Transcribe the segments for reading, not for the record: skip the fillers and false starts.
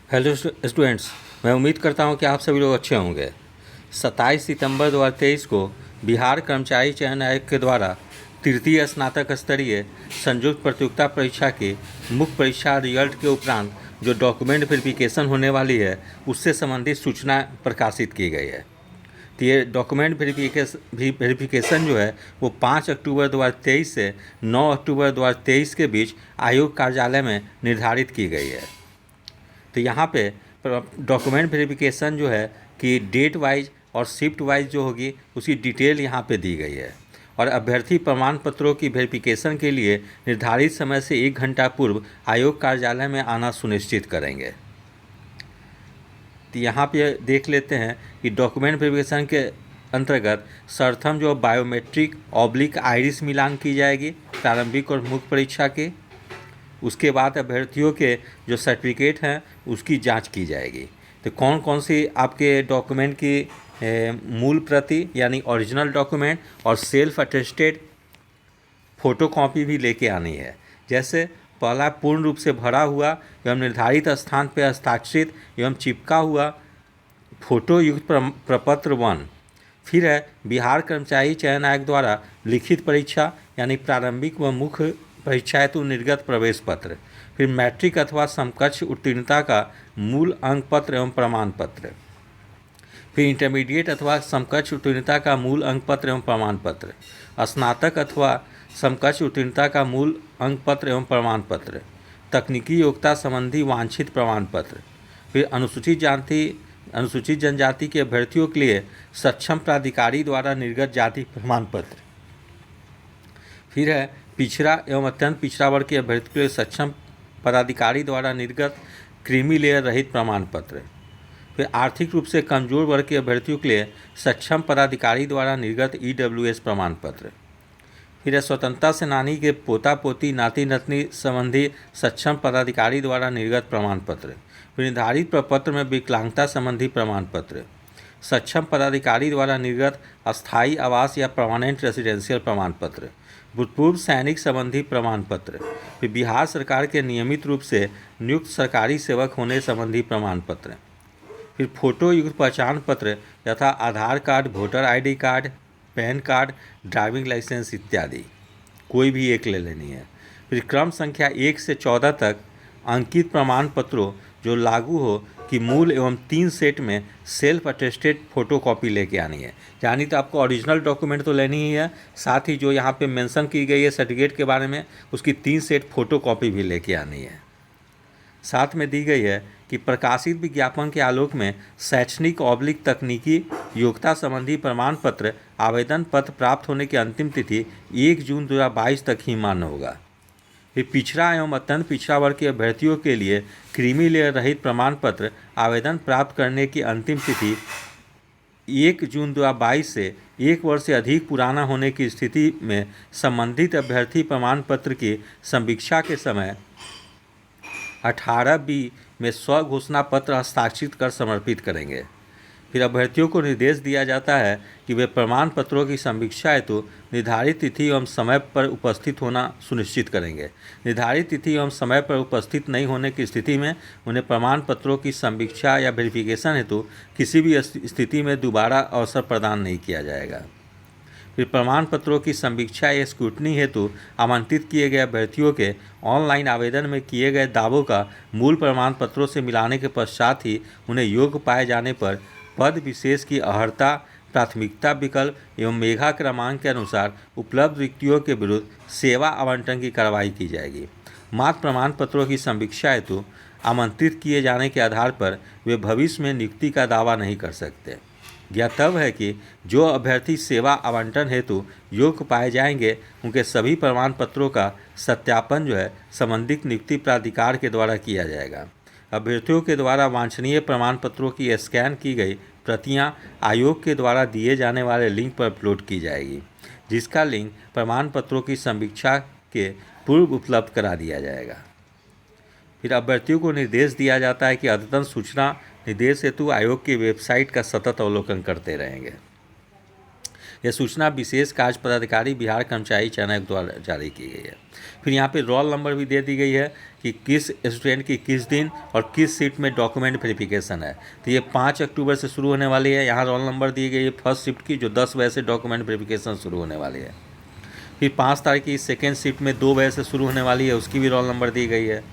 Hello students, मैं उम्मीद करता हूं कि आप सभी लोग अच्छे होंगे। 27 सितंबर 2023 को बिहार कर्मचारी चयन आयोग के द्वारा तृतीय स्नातक स्तरीय संयुक्त प्रतियोगिता परीक्षा की मुख्य परीक्षा रिजल्ट के उपरांत जो डॉक्यूमेंट वेरिफिकेशन होने वाली है उससे संबंधित सूचना प्रकाशित की गई है। तो ये डॉक्यूमेंट वेरिफिकेशन जो है वो 5 अक्टूबर 2023 से 9 अक्टूबर 2023 के बीच आयोग कार्यालय में निर्धारित की गई है। तो यहाँ पे डॉक्यूमेंट वेरिफिकेशन जो है कि डेट वाइज और शिफ्ट वाइज जो होगी उसकी डिटेल यहाँ पे दी गई है और अभ्यर्थी प्रमाण पत्रों की वेरिफिकेशन के लिए निर्धारित समय से 1 घंटा पूर्व आयोग कार्यालय में आना सुनिश्चित करेंगे। तो यहाँ पे देख लेते हैं कि डॉक्यूमेंट वेरिफिकेशन के अंतर्गत सर्वप्रथम जो बायोमेट्रिक ऑब्लिक आइरिस मिलान की जाएगी प्रारंभिक और मुख्य परीक्षा के। उसके बाद अभ्यर्थियों के जो सर्टिफिकेट हैं उसकी जांच की जाएगी। तो कौन कौन सी आपके डॉक्यूमेंट की मूल प्रति यानी ओरिजिनल डॉक्यूमेंट और सेल्फ अटेस्टेड फ़ोटोकॉपी भी लेके आनी है। जैसे पहला पूर्ण रूप से भरा हुआ एवं निर्धारित स्थान पर हस्ताक्षरित एवं चिपका हुआ फोटो युक्त प्रपत्र 1। फिर है बिहार कर्मचारी चयन आयोग द्वारा लिखित परीक्षा यानी प्रारंभिक व मुख्य परीक्षा हेतु निर्गत प्रवेश पत्र। फिर मैट्रिक अथवा समकक्ष उत्तीर्णता का मूल अंक पत्र एवं प्रमाण पत्र। फिर इंटरमीडिएट अथवा समकक्ष उत्तीर्णता का मूल अंक पत्र एवं प्रमाण पत्र। स्नातक अथवा समकक्ष उत्तीर्णता का मूल अंक पत्र एवं प्रमाण पत्र। तकनीकी योग्यता संबंधी वांछित प्रमाण पत्र। फिर अनुसूचित जनजाति के अभ्यर्थियों के लिए सक्षम प्राधिकारी द्वारा निर्गत जाति प्रमाण पत्र। फिर है पिछड़ा एवं अत्यंत पिछड़ा वर्ग के अभ्यर्थियों के लिए सक्षम पदाधिकारी द्वारा निर्गत क्रीमी लेयर रहित प्रमाण पत्र। फिर आर्थिक रूप से कमजोर वर्ग के अभ्यर्थियों के लिए सक्षम पदाधिकारी द्वारा निर्गत EWS प्रमाण पत्र। फिर है स्वतंत्रता सेनानी के पोता पोती नाती नतनी संबंधी सक्षम पदाधिकारी द्वारा निर्गत प्रमाण पत्र। फिर निर्धारित प्रपत्र में विकलांगता संबंधी प्रमाण पत्र। सक्षम पदाधिकारी द्वारा निर्गत अस्थायी आवास या परमानेंट रेसिडेंशियल प्रमाण पत्र। भूतपूर्व सैनिक संबंधी प्रमाण पत्र। फिर बिहार सरकार के नियमित रूप से नियुक्त सरकारी सेवक होने संबंधी प्रमाण पत्र। फिर फोटो युक्त पहचान पत्र यथा Aadhaar card, voter ID card, PAN card, driving licence इत्यादि कोई भी एक ले लेनी है। फिर क्रम संख्या 1 से 14 तक अंकित प्रमाण पत्रों जो लागू हो कि मूल एवं 3 सेट में सेल्फ अटेस्टेड फ़ोटोकॉपी लेके आनी है। यानी तो आपको ओरिजिनल डॉक्यूमेंट तो लेनी ही है, साथ ही जो यहाँ पे मेंशन की गई है सर्टिफिकेट के बारे में उसकी 3 सेट फ़ोटोकॉपी भी लेके आनी है। साथ में दी गई है कि प्रकाशित विज्ञापन के आलोक में शैक्षणिक ऑब्लिक तकनीकी योग्यता संबंधी प्रमाण पत्र आवेदन पत्र प्राप्त होने की अंतिम तिथि 1 जून 2022 तक ही मान्य होगा। फिर पिछड़ा एवं अत्यंत पिछड़ा वर्ग के अभ्यर्थियों के लिए क्रीमी लेयर रहित प्रमाण पत्र आवेदन प्राप्त करने की अंतिम तिथि 1 जून 2022 से 1 वर्ष से अधिक पुराना होने की स्थिति में संबंधित अभ्यर्थी प्रमाण पत्र की समीक्षा के समय 18B में स्वघोषणा पत्र हस्ताक्षरित कर समर्पित करेंगे। फिर अभ्यर्थियों को निर्देश दिया जाता है कि वे प्रमाण पत्रों की समीक्षा हेतु निर्धारित तिथि एवं समय पर उपस्थित होना सुनिश्चित करेंगे। निर्धारित तिथि एवं समय पर उपस्थित नहीं होने की स्थिति में उन्हें प्रमाण पत्रों की समीक्षा या वेरिफिकेशन हेतु किसी भी स्थिति में दोबारा अवसर प्रदान नहीं किया जाएगा। फिर प्रमाण पत्रों की समीक्षा या स्क्रूटनी हेतु आमंत्रित किए गए अभ्यर्थियों के ऑनलाइन आवेदन में किए गए दावों का मूल प्रमाण पत्रों से मिलाने के पश्चात ही उन्हें योग्य पाए जाने पर पद विशेष की अर्हता, प्राथमिकता विकल्प एवं मेघा क्रमांक के अनुसार उपलब्ध रिक्तियों के विरुद्ध सेवा आवंटन की कार्रवाई की जाएगी। मात्र प्रमाण पत्रों की समीक्षा हेतु आमंत्रित किए जाने के आधार पर वे भविष्य में नियुक्ति का दावा नहीं कर सकते। ज्ञातव्य है कि जो अभ्यर्थी सेवा आवंटन हेतु योग्य पाए जाएंगे उनके सभी प्रमाण पत्रों का सत्यापन जो है संबंधित नियुक्ति प्राधिकार के द्वारा किया जाएगा। अभ्यर्थियों के द्वारा वांछनीय प्रमाण पत्रों की स्कैन की गई प्रतियां आयोग के द्वारा दिए जाने वाले लिंक पर अपलोड की जाएगी, जिसका लिंक प्रमाण पत्रों की समीक्षा के पूर्व उपलब्ध करा दिया जाएगा। फिर अभ्यर्थियों को निर्देश दिया जाता है कि अद्यतन सूचना निर्देश हेतु आयोग की वेबसाइट का सतत अवलोकन करते रहेंगे। यह सूचना विशेष कार्य पदाधिकारी बिहार कर्मचारी चयन आयोग द्वारा जारी की गई है। फिर यहाँ पे रोल नंबर भी दे दी गई है कि किस स्टूडेंट की किस दिन और किस शिफ्ट में डॉक्यूमेंट वेरिफिकेशन है। तो ये 5 अक्टूबर से शुरू होने वाली है। यहाँ रोल नंबर दी गई है फर्स्ट शिफ्ट की, जो 10 बजे से डॉक्यूमेंट वेरिफिकेशन शुरू होने वाली है। फिर 5 तारीख की सेकेंड शिफ्ट में 2 बजे से शुरू होने वाली है, उसकी भी रोल नंबर दी गई है।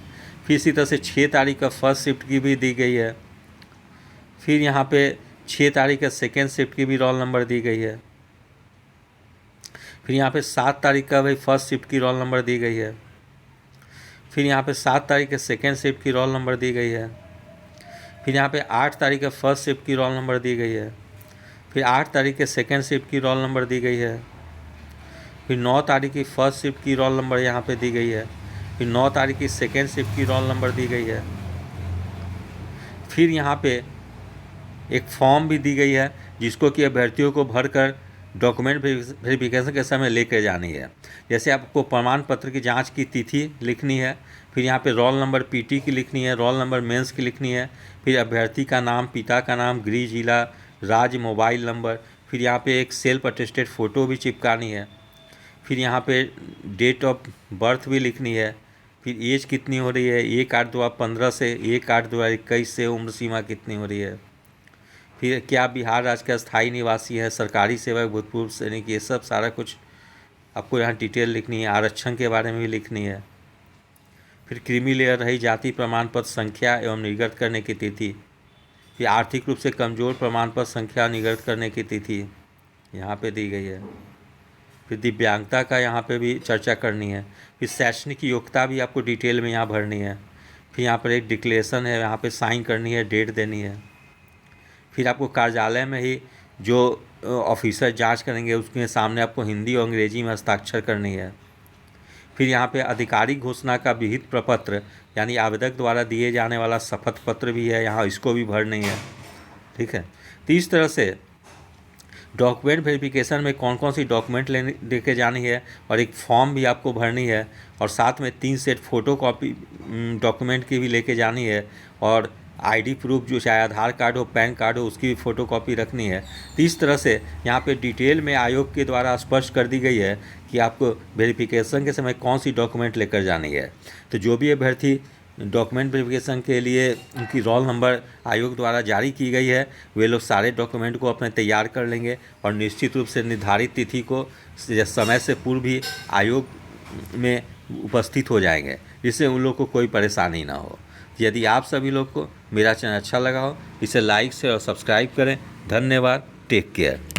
फिर इसी तरह से 6 तारीख का फर्स्ट शिफ्ट की भी दी गई है। फिर यहाँ पे 6 तारीख का सेकेंड शिफ्ट की भी रोल नंबर दी गई है। फिर यहाँ पे 7 तारीख का भाई फर्स्ट शिफ्ट की रोल नंबर दी गई है। फिर यहाँ पे 7 तारीख के सेकेंड शिफ्ट की रोल नंबर दी गई है। फिर यहाँ पे 8 तारीख के फर्स्ट शिफ्ट की रोल नंबर दी गई है। फिर 8 तारीख के सेकेंड शिफ्ट की रोल नंबर दी गई है। फिर 9 तारीख की फर्स्ट शिफ्ट की रोल नंबर यहाँ पे दी गई है। फिर 9 तारीख की सेकेंड शिफ्ट की रोल नंबर दी गई है। फिर यहाँ पे एक फॉर्म भी दी गई है जिसको कि अभ्यर्थियों को भरकर डॉक्यूमेंट वेरिफिकेशन के समय लेकर जानी है। जैसे आपको प्रमाण पत्र की जांच की तिथि लिखनी है, फिर यहाँ पे रोल नंबर पीटी की लिखनी है, रोल नंबर मेंस की लिखनी है, फिर अभ्यर्थी का नाम, पिता का नाम, गृह जिला, राज्य, मोबाइल नंबर, फिर यहाँ पे एक सेल्फ अटेस्टेड फ़ोटो भी चिपकानी है, फिर यहाँ पे डेट ऑफ बर्थ भी लिखनी है, फिर एज कितनी हो रही है, 1/8/2015 से 1/8/2021 से उम्र सीमा कितनी हो रही है, फिर क्या बिहार राज्य का स्थायी निवासी है, सरकारी सेवक, भूतपूर्व सैनिक, ये सब सारा कुछ आपको यहाँ डिटेल लिखनी है। आरक्षण के बारे में भी लिखनी है। फिर क्रीमी लेयर रही जाति प्रमाण पत्र संख्या एवं निर्गत करने की तिथि, फिर आर्थिक रूप से कमज़ोर प्रमाण पत्र संख्या निर्गत करने की तिथि यहाँ पे दी गई है। फिर दिव्यांगता का यहाँ पे भी चर्चा करनी है। फिर शैक्षणिक योग्यता भी आपको डिटेल में यहाँ भरनी है। फिर यहाँ पर एक डिक्लेरेशन है, यहाँ पे साइन करनी है, डेट देनी है। फिर आपको कार्यालय में ही जो ऑफिसर जांच करेंगे उसके सामने आपको हिंदी और अंग्रेजी में हस्ताक्षर करनी है। फिर यहाँ पे आधिकारिक घोषणा का विहित प्रपत्र यानी आवेदक द्वारा दिए जाने वाला शपथ पत्र भी है, यहाँ इसको भी भरनी है। ठीक है, तो इस तरह से डॉक्यूमेंट वेरिफिकेशन में कौन कौन सी डॉक्यूमेंट लेके जानी है और एक फॉर्म भी आपको भरनी है, और साथ में 3 सेट फ़ोटो कॉपी डॉक्यूमेंट की भी लेके जानी है, और आईडी प्रूफ जो चाहे आधार कार्ड हो, पैन कार्ड हो, उसकी भी फ़ोटो कॉपी रखनी है। तो इस तरह से यहाँ पे डिटेल में आयोग के द्वारा स्पष्ट कर दी गई है कि आपको वेरिफिकेशन के समय कौन सी डॉक्यूमेंट लेकर जानी है। तो जो भी अभ्यर्थी डॉक्यूमेंट वेरिफिकेशन के लिए उनकी रोल नंबर आयोग द्वारा जारी की गई है, वे लोग सारे डॉक्यूमेंट को अपने तैयार कर लेंगे और निश्चित रूप से निर्धारित तिथि को समय से पूर्व ही आयोग में उपस्थित हो जाएंगे, जिससे उन लोग को कोई परेशानी ना हो। यदि आप सभी लोग को मेरा चैनल अच्छा लगा हो, इसे लाइक से और सब्सक्राइब करें। धन्यवाद। Take care.